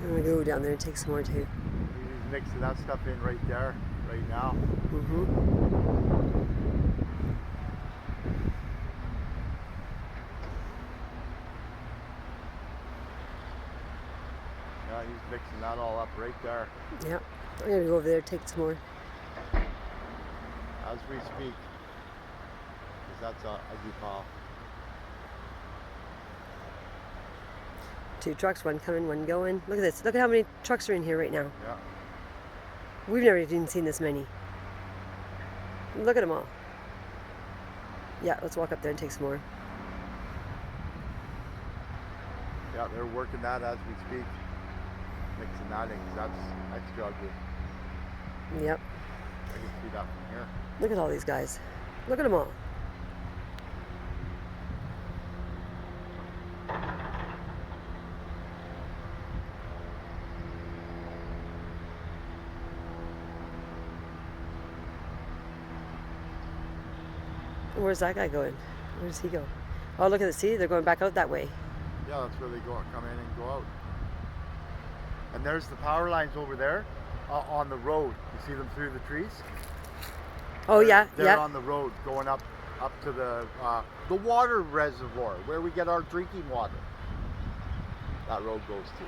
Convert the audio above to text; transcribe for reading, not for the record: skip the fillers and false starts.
I'm gonna go down there and take some more too. He's mixing that stuff in right there, right now. Yeah, he's mixing that all up right there. Yep. I'm gonna go over there and take some more. As we speak. Because that's a good call. 2 trucks, one coming, one going. Look at this. Look at how many trucks are in here right now. Yeah. We've never even seen this many. Look at them all. Yeah, let's walk up there and take some more. Yeah, they're working that as we speak. Mixing that in because that's extra ugly. Yep. I can see that from here. Look at all these guys. Look at them all. Where's that guy going? Where does he go? Oh, look at the sea. They're going back out that way. Yeah, that's where they go. Come in and go out. And there's the power lines over there on the road. You see them through the trees? Oh, yeah, They're yeah. on the road going up to the water reservoir where we get our drinking water. That road goes to.